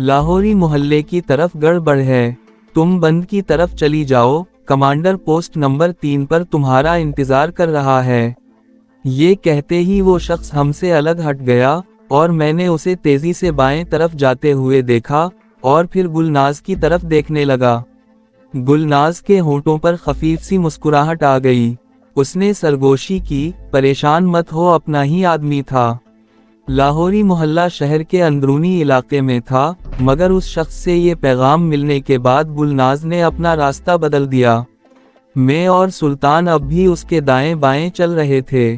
लाहौरी मोहल्ले की तरफ गड़बड़ है, तुम बंद की तरफ चली जाओ, कमांडर पोस्ट नंबर 3 पर तुम्हारा इंतजार कर रहा है। ये कहते ही वो शख्स हमसे अलग हट गया और मैंने उसे तेजी से बाएं तरफ जाते हुए देखा और फिर गुलनाज की तरफ देखने लगा। गुलनाज के होंठों पर खफीफ सी मुस्कुराहट आ गई। उसने सरगोशी की, परेशान मत हो, अपना ही आदमी था। लाहौरी मोहल्ला शहर के अंदरूनी इलाके में था, मगर उस शख्स से ये पैगाम मिलने के बाद गुलनाज ने अपना रास्ता बदल दिया। मैं और सुल्तान अब भी उसके दाएं बाएं चल रहे थे।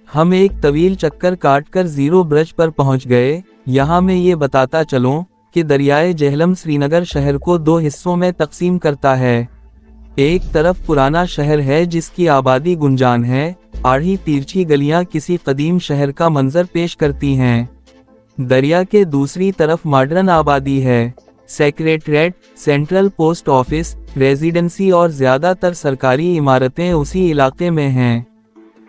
हम एक तवील चक्कर काटकर जीरो ब्रिज पर पहुंच गए। यहाँ मैं ये बताता चलूं कि दरियाए जेहलम श्रीनगर शहर को 2 हिस्सों में तकसीम करता है। एक तरफ पुराना शहर है जिसकी आबादी गुंजान है, आड़ी तिरछी गलियां किसी कदीम शहर का मंजर पेश करती हैं। दरिया के दूसरी तरफ मॉडर्न आबादी है, secretariat, central post office, residency और ज्यादातर सरकारी इमारतें उसी इलाके में हैं।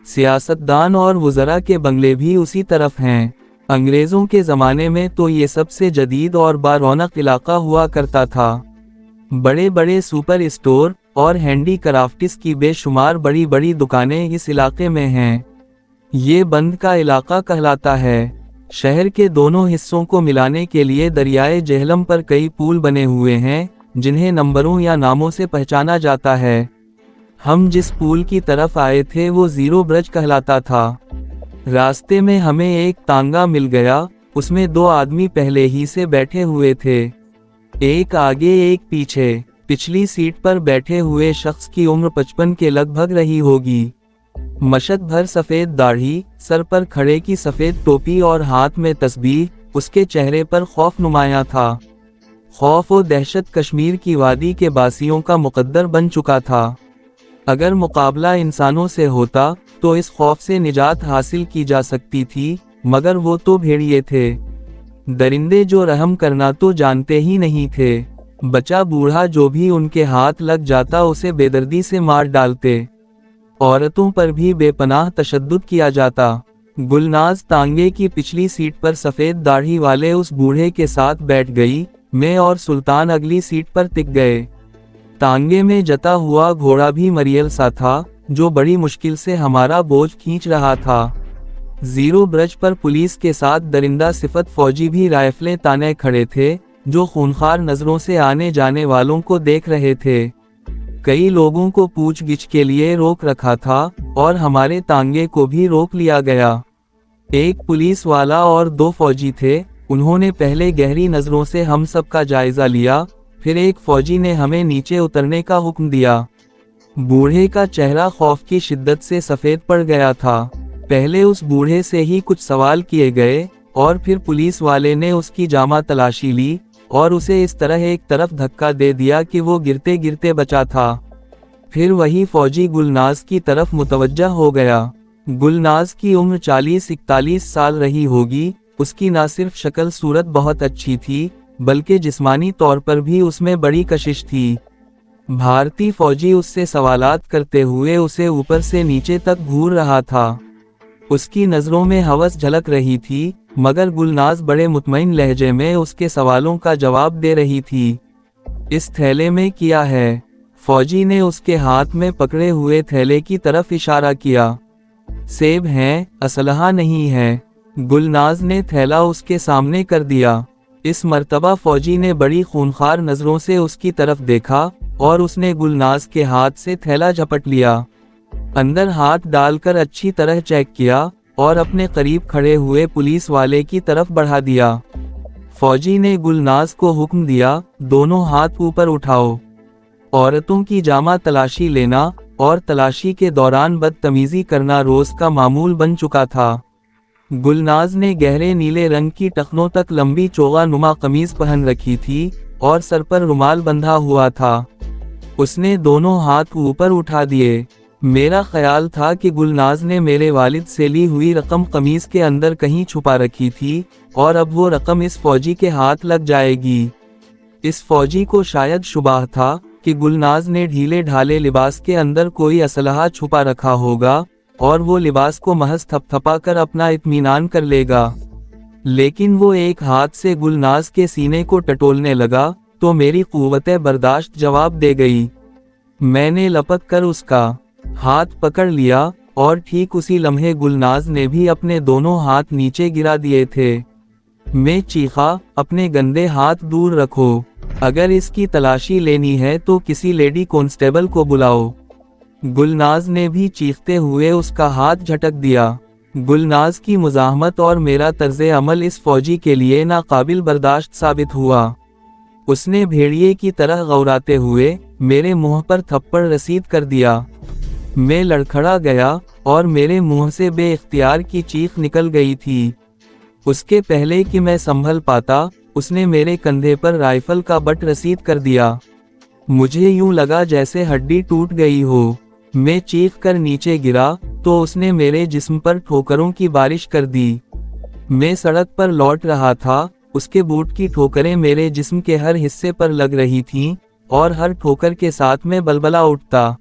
सियासतदान और वुज़रा के बंगले भी उसी तरफ हैं। अंग्रेज़ों के ज़माने में तो ये सबसे जदीद और बारौनक इलाका हुआ करता था। बड़े बड़े सुपर स्टोर और हैंडी क्राफ्टिस की बेशुमार बड़ी बड़ी दुकानें इस इलाके में हैं। ये बंद का इलाका कहलाता है। शहर के दोनों हिस्सों को मिलाने के लिए दरियाए जेहलम पर कई पुल बने हुए हैं, जिन्हें नंबरों या नामों से पहचाना जाता है। हम जिस पुल की तरफ आए थे वो जीरो ब्रिज कहलाता था। रास्ते में हमें एक तांगा मिल गया, उसमें 2 आदमी पहले ही से बैठे हुए थे, एक आगे एक पीछे। पिछली सीट पर बैठे हुए शख्स की उम्र 55 के लगभग रही होगी। मशक भर सफेद दाढ़ी, सर पर खड़े की सफेद टोपी और हाथ में तस्बीह, उसके चेहरे पर खौफ नुमाया था। खौफ और दहशत कश्मीर की वादी के बासियों का मुकद्दर बन चुका था। अगर मुकाबला इंसानों से होता तो इस खौफ से निजात हासिल की जा सकती थी, मगर वो तो भेड़िए थे। दरिंदे जो रहम करना तो जानते ही नहीं थे। बच्चा बूढ़ा जो भी उनके हाथ लग जाता उसे बेदर्दी से मार डालते। औरतों पर भी बेपनाह तशद्दुद किया जाता। गुलनाज तांगे की पिछली सीट पर सफेद दाढ़ी वाले उस बूढ़े के साथ बैठ गई। मैं और सुल्तान अगली सीट पर टिक गए। तांगे में जता हुआ घोड़ा भी मरियल सा था, जो बड़ी मुश्किल से हमारा बोझ खींच रहा था। जीरो ब्रिज पर पुलिस के साथ दरिंदा सिफत फौजी भी राइफलें ताने खड़े थे, जो खूनखार नजरों से आने जाने वालों को देख रहे थे। कई लोगों को पूछगिछ के लिए रोक रखा था और हमारे तांगे को भी रोक लिया गया। एक पुलिस वाला और 2 फौजी थे। उन्होंने पहले गहरी नजरों से हम सब का जायजा लिया, फिर एक फौजी ने हमें नीचे उतरने का हुक्म दिया। बूढ़े का चेहरा खौफ की शिद्दत से सफेद पड़ गया था। पहले उस बूढ़े से ही कुछ सवाल किए गए और फिर पुलिस वाले ने उसकी जामा तलाशी ली और उसे इस तरह एक तरफ धक्का दे दिया कि वो गिरते गिरते बचा था। फिर वही फौजी गुलनाज की तरफ मुतवज्जा हो गया। गुलनाज की उम्र 40-41 साल रही होगी। उसकी ना सिर्फ शक्ल सूरत बहुत अच्छी थी, बल्कि जिस्मानी तौर पर भी उसमें बड़ी कशिश थी। भारतीय फौजी उससे सवालात करते हुए उसे ऊपर से नीचे तक घूर रहा था। उसकी नज़रों में हवस झलक रही थी, मगर गुलनाज बड़े मुतमईन लहजे में उसके सवालों का जवाब दे रही थी। इस थैले में क्या है? फौजी ने उसके हाथ में पकड़े हुए थैले की तरफ इशारा किया। सेब हैं, असलहा नहीं है। गुलनाज ने थैला उसके सामने कर दिया। इस मर्तबा फौजी ने बड़ी खूनखार नजरों से उसकी तरफ देखा और उसने गुलनाज के हाथ से थैला झपट लिया। अंदर हाथ डालकर अच्छी तरह चेक किया और अपने करीब खड़े हुए पुलिस वाले की तरफ बढ़ा दिया। फौजी ने गुलनाज को हुक्म दिया, दोनों हाथ ऊपर उठाओ। औरतों की जामा तलाशी लेना और तलाशी के दौरान बदतमीजी करना रोज का मामूल बन चुका था। गुलनाज ने गहरे नीले रंग की टखनों तक लंबी चोगा नुमा कमीज पहन रखी थी और सर पर रुमाल बंधा हुआ था। उसने दोनों हाथ ऊपर उठा दिए। मेरा ख्याल था कि गुलनाज ने मेरे वालिद से ली हुई रकम कमीज के अंदर कहीं छुपा रखी थी और अब वो रकम इस फौजी के हाथ लग जाएगी। इस फौजी को शायद शुबह था कि गुलनाज ने ढीले ढाले लिबास के अंदर कोई असलहा छुपा रखा होगा और वो लिबास को महज थपथपा कर अपना इत्मीनान कर लेगा। लेकिन वो एक हाथ से गुलनाज के सीने को टटोलने लगा तो मेरी कुव्वत बर्दाश्त जवाब दे गई। मैंने लपक कर उसका हाथ पकड़ लिया और ठीक उसी लम्हे गुलनाज ने भी अपने दोनों हाथ नीचे गिरा दिए थे। मैं चीखा, अपने गंदे हाथ दूर रखो, अगर इसकी तलाशी लेनी है तो किसी लेडी कांस्टेबल को बुलाओ। गुलनाज ने भी चीखते हुए उसका हाथ झटक दिया। गुलनाज की मुज़ाहमत और मेरा तर्ज़े अमल इस फौजी के लिए नाकाबिल बर्दाश्त साबित हुआ। उसने भेड़िए की तरह गौराते हुए मेरे मुंह पर थप्पड़ रसीद कर दिया। मैं लड़खड़ा गया और मेरे मुंह से बेइख्तियार की चीख निकल गई थी। उसके पहले कि मैं संभल पाता, उसने मेरे कंधे पर राइफल का बट रसीद कर दिया। मुझे यूं लगा जैसे हड्डी टूट गई हो। मैं चीख कर नीचे गिरा तो उसने मेरे जिस्म पर ठोकरों की बारिश कर दी। मैं सड़क पर लौट रहा था, उसके बूट की ठोकरें मेरे जिस्म के हर हिस्से पर लग रही थीं और हर ठोकर के साथ मैं बलबला उठता।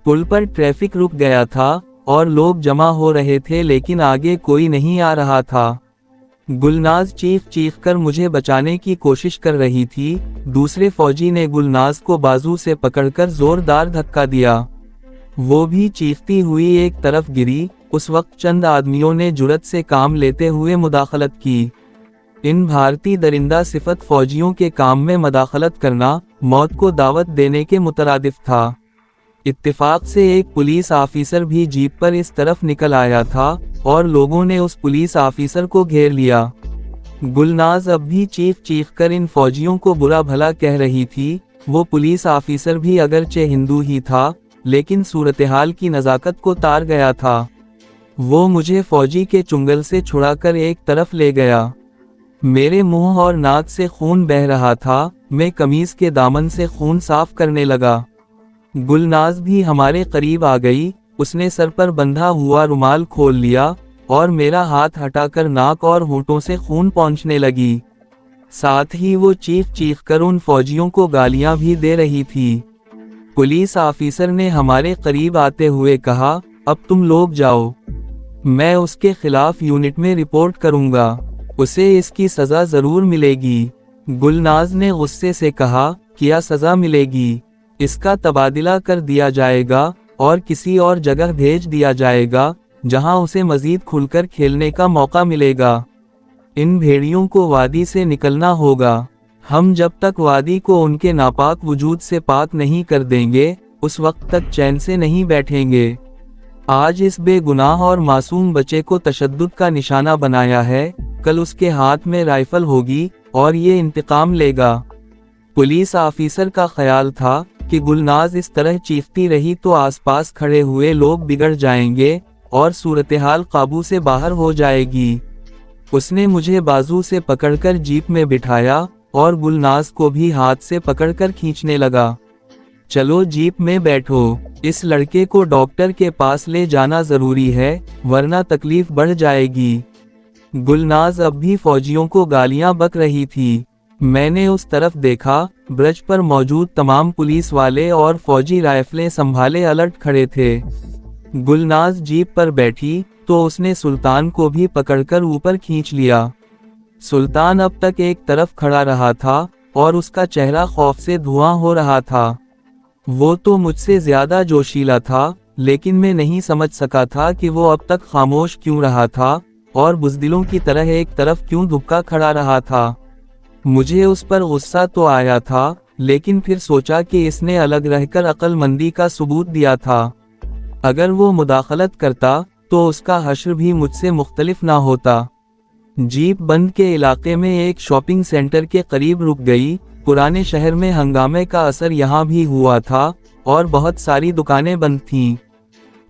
पुल पर ट्रैफिक रुक गया था और लोग जमा हो रहे थे, लेकिन आगे कोई नहीं आ रहा था। गुलनाज चीख चीख कर मुझे बचाने की कोशिश कर रही थी। दूसरे फौजी ने गुलनाज को बाजू से पकड़कर जोरदार धक्का दिया। वो भी चीखती हुई एक तरफ गिरी। उस वक्त चंद आदमियों ने जुर्रत से काम लेते हुए मुदाखलत की। इन भारतीय दरिंदा सिफत फौजियों के काम में मुदाखलत करना मौत को दावत देने के मुतरादिफ था। इत्तेफाक से एक पुलिस ऑफिसर भी जीप पर इस तरफ निकल आया था और लोगों ने उस पुलिस ऑफिसर को घेर लिया। गुलनाज अब भी चीख चीख कर इन फौजियों को बुरा भला कह रही थी। वो पुलिस ऑफिसर भी अगरचे हिंदू ही था, लेकिन सूरतहाल की नज़ाकत को तार गया था। वो मुझे फौजी के चुंगल से छुड़ाकर एक तरफ ले गया। मेरे मुंह और नाक से खून बह रहा था। मैं कमीज के दामन से खून साफ करने लगा। गुलनाज भी हमारे करीब आ गई। उसने सर पर बंधा हुआ रुमाल खोल लिया और मेरा हाथ हटाकर नाक और होंठों से खून पोंछने लगी। साथ ही वो चीख चीख कर उन फौजियों को गालियां भी दे रही थी। पुलिस ऑफिसर ने हमारे करीब आते हुए कहा, अब तुम लोग जाओ, मैं उसके खिलाफ यूनिट में रिपोर्ट करूंगा, उसे इसकी सजा जरूर मिलेगी। गुलनाज ने गुस्से से कहा, क्या सजा मिलेगी? इसका तबादला कर दिया जाएगा और किसी और जगह भेज दिया जाएगा जहां उसे मजीद खुलकर खेलने का मौका मिलेगा। इन भेड़ियों को वादी से निकलना होगा। हम जब तक वादी को उनके नापाक वजूद से पाक नहीं कर देंगे, उस वक्त तक चैन से नहीं बैठेंगे। आज इस बेगुनाह और मासूम बच्चे को तशद्दुद का निशाना बनाया है, कल उसके हाथ में राइफल होगी और ये इंतकाम लेगा। पुलिस ऑफिसर का ख्याल था कि गुलनाज इस तरह चीखती रही तो आसपास खड़े हुए लोग बिगड़ जाएंगे और सूरतहाल काबू से बाहर हो जाएगी। उसने मुझे बाजू से पकड़कर जीप में बिठाया और गुलनाज को भी हाथ से पकड़कर खींचने लगा। चलो जीप में बैठो, इस लड़के को डॉक्टर के पास ले जाना जरूरी है, वरना तकलीफ बढ़ जाएगी। गुलनाज अब भी फौजियों को गालियां बक रही थी। मैंने उस तरफ देखा, ब्रिज पर मौजूद तमाम पुलिस वाले और फौजी राइफलें संभाले अलर्ट खड़े थे। गुलनाज जीप पर बैठी तो उसने सुल्तान को भी पकड़कर ऊपर खींच लिया। सुल्तान अब तक एक तरफ खड़ा रहा था और उसका चेहरा खौफ से धुआं हो रहा था। वो तो मुझसे ज्यादा जोशीला था, लेकिन मैं नहीं समझ सका था कि वो अब तक खामोश क्यों रहा था और बुज़दिलों की तरह एक तरफ क्यों दुबका खड़ा रहा था। मुझे उस पर गुस्सा तो आया था, लेकिन फिर सोचा कि इसने अलग रहकर अक्लमंदी का सबूत दिया था। अगर वो मुदाखलत करता तो उसका हश्र भी मुझसे मुख्तलिफ ना होता। जीप बंद के इलाके में एक शॉपिंग सेंटर के करीब रुक गई। पुराने शहर में हंगामे का असर यहाँ भी हुआ था और बहुत सारी दुकानें बंद थीं।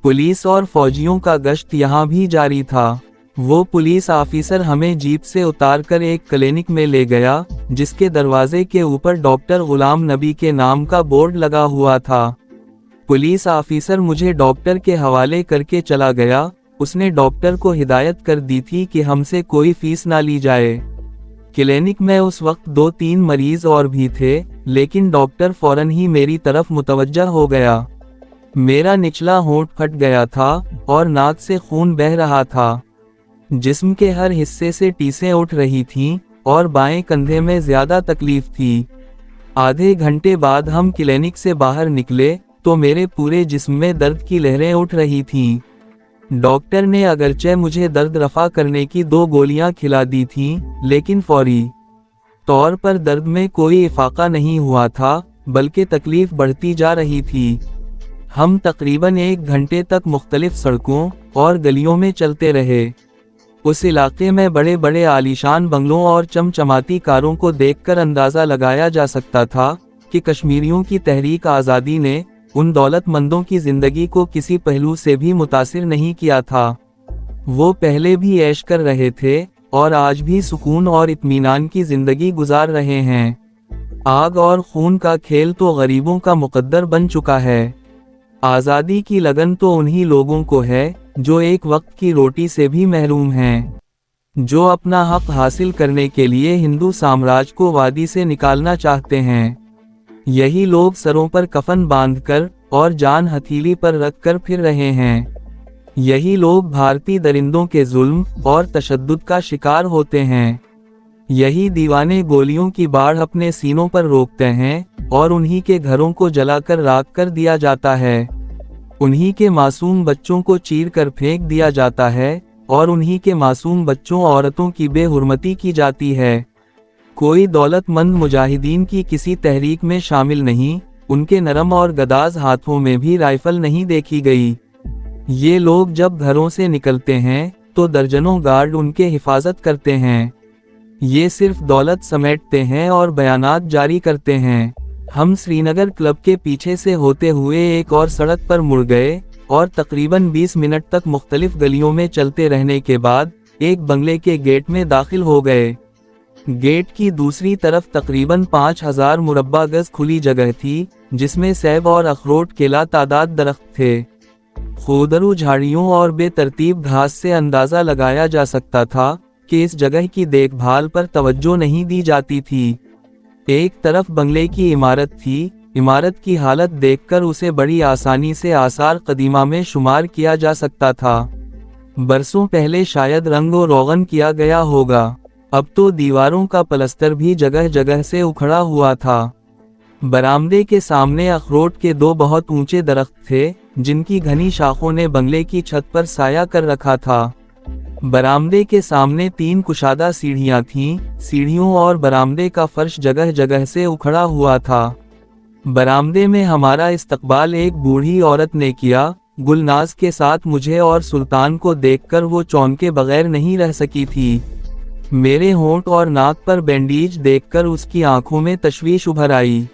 पुलिस और फौजियों का गश्त यहाँ भी जारी था। वो पुलिस ऑफिसर हमें जीप से उतारकर एक क्लिनिक में ले गया, जिसके दरवाजे के ऊपर डॉक्टर गुलाम नबी के नाम का बोर्ड लगा हुआ था। पुलिस ऑफिसर मुझे डॉक्टर के हवाले करके चला गया। उसने डॉक्टर को हिदायत कर दी थी कि हमसे कोई फीस ना ली जाए। क्लिनिक में उस वक्त 2-3 मरीज और भी थे, लेकिन डॉक्टर फौरन ही मेरी तरफ मुतवज्जह हो गया। मेरा निचला होंठ फट गया था और नाक से खून बह रहा था। जिस्म के हर हिस्से से टीसें उठ रही थीं और बाएं कंधे में ज्यादा तकलीफ थी। आधे घंटे बाद हम क्लिनिक से बाहर निकले तो मेरे पूरे जिस्म में दर्द की लहरें उठ रही थीं। डॉक्टर ने अगरचे मुझे दर्द रफा करने की 2 गोलियां खिला दी थीं, लेकिन फौरी तौर पर दर्द में कोई इफाका नहीं हुआ था, बल्कि तकलीफ बढ़ती जा रही थी। हम तकरीबन 1 घंटे तक मुख्तलिफ सड़कों और गलियों में चलते रहे। उस इलाके में बड़े बड़े आलीशान बंगलों और चमचमाती कारों को देखकर अंदाज़ा लगाया जा सकता था कि कश्मीरियों की तहरीक आज़ादी ने उन दौलतमंदों की ज़िंदगी को किसी पहलू से भी मुतासिर नहीं किया था। वो पहले भी ऐश कर रहे थे और आज भी सुकून और इत्मीनान की ज़िंदगी गुजार रहे हैं। आग और खून का खेल तो गरीबों का मुकद्दर बन चुका है। आज़ादी की लगन तो उन्हीं लोगों को है जो एक वक्त की रोटी से भी महरूम हैं, जो अपना हक हासिल करने के लिए हिंदू साम्राज्य को वादी से निकालना चाहते हैं। यही लोग सरों पर कफन बांधकर और जान हथेली पर रखकर फिर रहे हैं। यही लोग भारतीय दरिंदों के जुल्म और तशद्दुद का शिकार होते हैं। यही दीवाने गोलियों की बाढ़ अपने सीनों पर रोकते हैं और उन्हीं के घरों को जलाकर राख कर दिया जाता है। उन्हीं के मासूम बच्चों को चीर कर फेंक दिया जाता है और उन्हीं के मासूम बच्चों औरतों की बेहुरमती की जाती है। कोई दौलतमंद मुजाहिदीन की किसी तहरीक में शामिल नहीं, उनके नरम और गदाज हाथों में भी राइफल नहीं देखी गई। ये लोग जब घरों से निकलते हैं तो दर्जनों गार्ड उनके हिफाजत करते हैं। ये सिर्फ दौलत समेटते हैं और बयानात जारी करते हैं। हम श्रीनगर क्लब के पीछे से होते हुए एक और सड़क पर मुड़ गए और तकरीबन 20 मिनट तक मुख्तलिफ गलियों में चलते रहने के बाद एक बंगले के गेट में दाखिल हो गए। गेट की दूसरी तरफ तकरीबन 5000 मुरब्बा गज खुली जगह थी, जिसमें सेब और अखरोट के लातादाद दरख्त थे। खुदरू झाड़ियों और बेतरतीब घास से अंदाज़ा लगाया जा सकता था कि इस जगह की देखभाल पर तवज्जो नहीं दी जाती थी। एक तरफ बंगले की इमारत थी। इमारत की हालत देखकर उसे बड़ी आसानी से आसार कदीमा में शुमार किया जा सकता था। बरसों पहले शायद रंग और रोगन किया गया होगा। अब तो दीवारों का पलस्तर भी जगह जगह से उखड़ा हुआ था। बरामदे के सामने अखरोट के 2 बहुत ऊंचे दरख्त थे, जिनकी घनी शाखों ने बंगले की छत पर साया कर रखा था। बरामदे के सामने 3 कुशादा सीढ़ियां थीं। सीढ़ियों और बरामदे का फर्श जगह जगह से उखड़ा हुआ था। बरामदे में हमारा इस्तकबाल एक बूढ़ी औरत ने किया। गुलनाज के साथ मुझे और सुल्तान को देखकर वो चौंके बगैर नहीं रह सकी थी। मेरे होंठ और नाक पर बैंडेज देखकर उसकी आंखों में तशवीश उभर आई।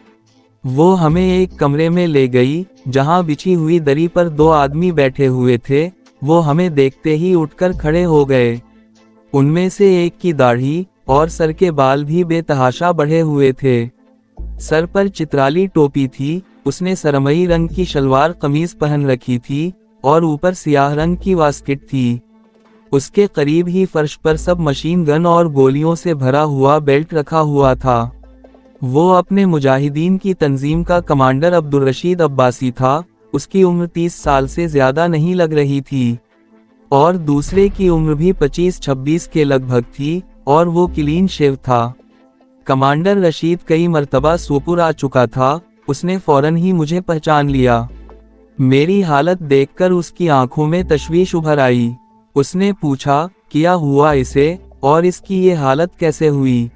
वो हमें एक कमरे में ले गई, जहां बिछी हुई दरी पर 2 आदमी बैठे हुए थे। वो हमें देखते ही उठकर खड़े हो गए। उनमें से एक की दाढ़ी और सर के बाल भी बेतहाशा बढ़े हुए थे। सर पर चित्राली टोपी थी। उसने सरमई रंग की शलवार कमीज पहन रखी थी और ऊपर सियाह रंग की वास्किट थी। उसके करीब ही फर्श पर सब मशीन गन और गोलियों से भरा हुआ बेल्ट रखा हुआ था। वो अपने मुजाहिदीन की तंजीम का कमांडर अब्दुल रशीद अब्बासी था। उसकी उम्र 30 साल से ज्यादा नहीं लग रही थी और दूसरे की उम्र भी 25-26 के लगभग थी और वो क्लीन शेव था। कमांडर रशीद कई मर्तबा सोपुर आ चुका था। उसने फौरन ही मुझे पहचान लिया। मेरी हालत देखकर उसकी आंखों में तशवीश उभर आई। उसने पूछा, क्या हुआ इसे और इसकी ये हालत कैसे हुई?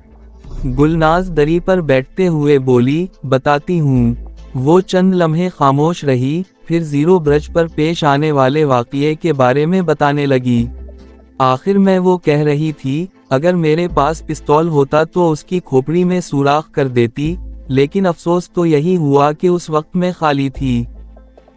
गुलनाज दरी पर बैठते हुए बोली, बताती हूँ। वो चंद लम्हे खामोश रही, फिर जीरो ब्रज पर पेश आने वाले वाक़ये के बारे में बताने लगी। आखिर में वो कह रही थी, अगर मेरे पास पिस्तौल होता तो उसकी खोपड़ी में सुराख कर देती, लेकिन अफसोस तो यही हुआ कि उस वक्त में खाली थी।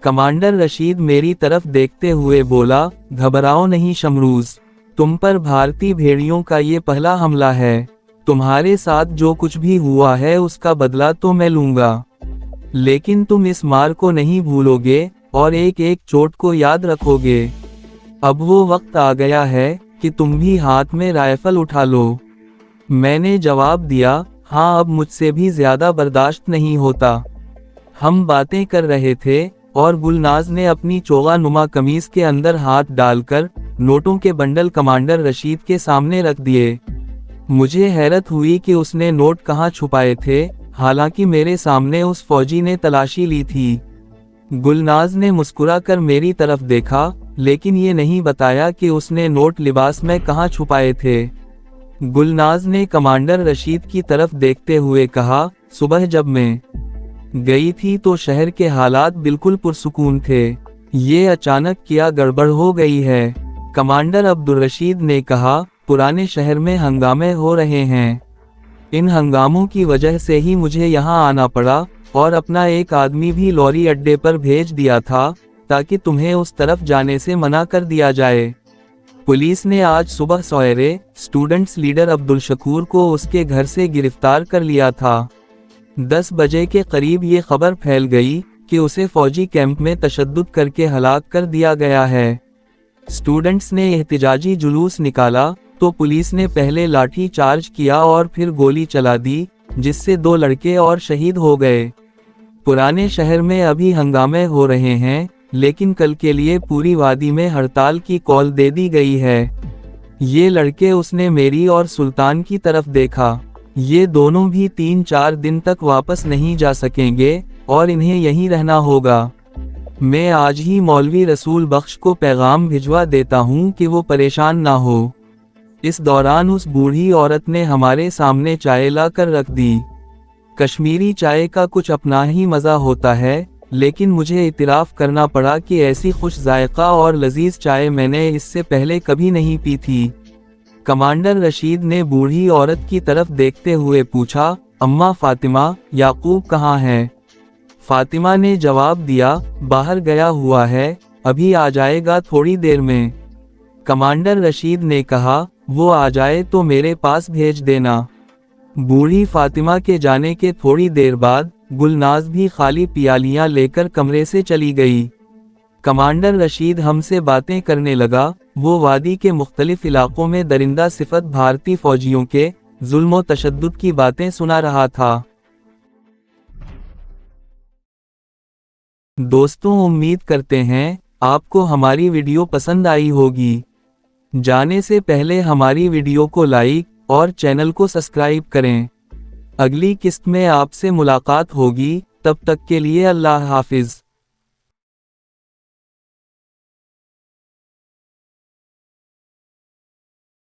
कमांडर रशीद मेरी तरफ देखते हुए बोला, घबराओ नहीं शमरूज, तुम पर भारतीय भेड़ियों का ये पहला हमला है। तुम्हारे साथ जो कुछ भी हुआ है उसका बदला तो मैं लूंगा, लेकिन तुम इस मार को नहीं भूलोगे और एक एक चोट को याद रखोगे। अब वो वक्त आ गया है कि तुम भी हाथ में राइफल उठा लो। मैंने जवाब दिया, हाँ, अब मुझसे भी ज्यादा बर्दाश्त नहीं होता। हम बातें कर रहे थे और गुलनाज ने अपनी चोगा नुमा कमीज के अंदर हाथ डालकर नोटों के बंडल कमांडर रशीद के सामने रख दिए। मुझे हैरत हुई कि उसने नोट कहाँ छुपाए थे, हालांकि मेरे सामने उस फौजी ने तलाशी ली थी। गुलनाज ने मुस्कुराकर मेरी तरफ देखा, लेकिन ये नहीं बताया कि उसने नोट लिबास में कहाँ छुपाए थे। गुलनाज ने कमांडर रशीद की तरफ देखते हुए कहा, सुबह जब मैं गई थी तो शहर के हालात बिल्कुल पुरसुकून थे। ये अचानक क्या गड़बड़ हो गई है? कमांडर अब्दुल रशीद ने कहा, पुराने शहर में हंगामे हो रहे हैं। इन हंगामों की वजह से ही मुझे यहाँ आना पड़ा और अपना एक आदमी भी लॉरी अड्डे पर भेज दिया था ताकि तुम्हें उस तरफ जाने से मना कर दिया जाए। पुलिस ने आज सुबह सवेरे स्टूडेंट्स लीडर अब्दुल शकूर को उसके घर से गिरफ्तार कर लिया था। 10 बजे के करीब ये खबर फैल गई कि उसे फौजी कैंप में तशद्दुद करके हलाक कर दिया गया है। स्टूडेंट्स ने एहतिजाजी जुलूस निकाला तो पुलिस ने पहले लाठी चार्ज किया और फिर गोली चला दी, जिससे 2 लड़के और शहीद हो गए। पुराने शहर में अभी हंगामे हो रहे हैं, लेकिन कल के लिए पूरी वादी में हड़ताल की कॉल दे दी गई है। ये लड़के उसने मेरी और सुल्तान की तरफ देखा। ये दोनों भी 3-4 दिन तक वापस नहीं जा सकेंगे और इन्हें यहीं रहना होगा। मैं आज ही मौलवी रसूल बख्श को पैगाम भिजवा देता हूँ कि वो परेशान ना हो। इस दौरान उस बूढ़ी औरत ने हमारे सामने चाय ला कर रख दी। कश्मीरी चाय का कुछ अपना ही मज़ा होता है, लेकिन मुझे इतराफ़ करना पड़ा कि ऐसी खुश जायका और लजीज चाय मैंने इससे पहले कभी नहीं पी थी। कमांडर रशीद ने बूढ़ी औरत की तरफ देखते हुए पूछा, अम्मा फातिमा, याकूब कहाँ है? फातिमा ने जवाब दिया, बाहर गया हुआ है, अभी आ जाएगा थोड़ी देर में। कमांडर रशीद ने कहा, वो आ जाए तो मेरे पास भेज देना। बूढ़ी फातिमा के जाने के थोड़ी देर बाद गुलनाज भी खाली पियालियां लेकर कमरे से चली गई। कमांडर रशीद हमसे बातें करने लगा। वो वादी के मुख्तलिफ इलाकों में दरिंदा सिफत भारतीय फौजियों के जुल्म व तशद्दुद की बातें सुना रहा था। दोस्तों, उम्मीद करते हैं आपको हमारी वीडियो पसंद आई होगी। जाने से पहले हमारी वीडियो को लाइक और चैनल को सब्सक्राइब करें। अगली किस्त में आपसे मुलाकात होगी, तब तक के लिए अल्लाह हाफिज।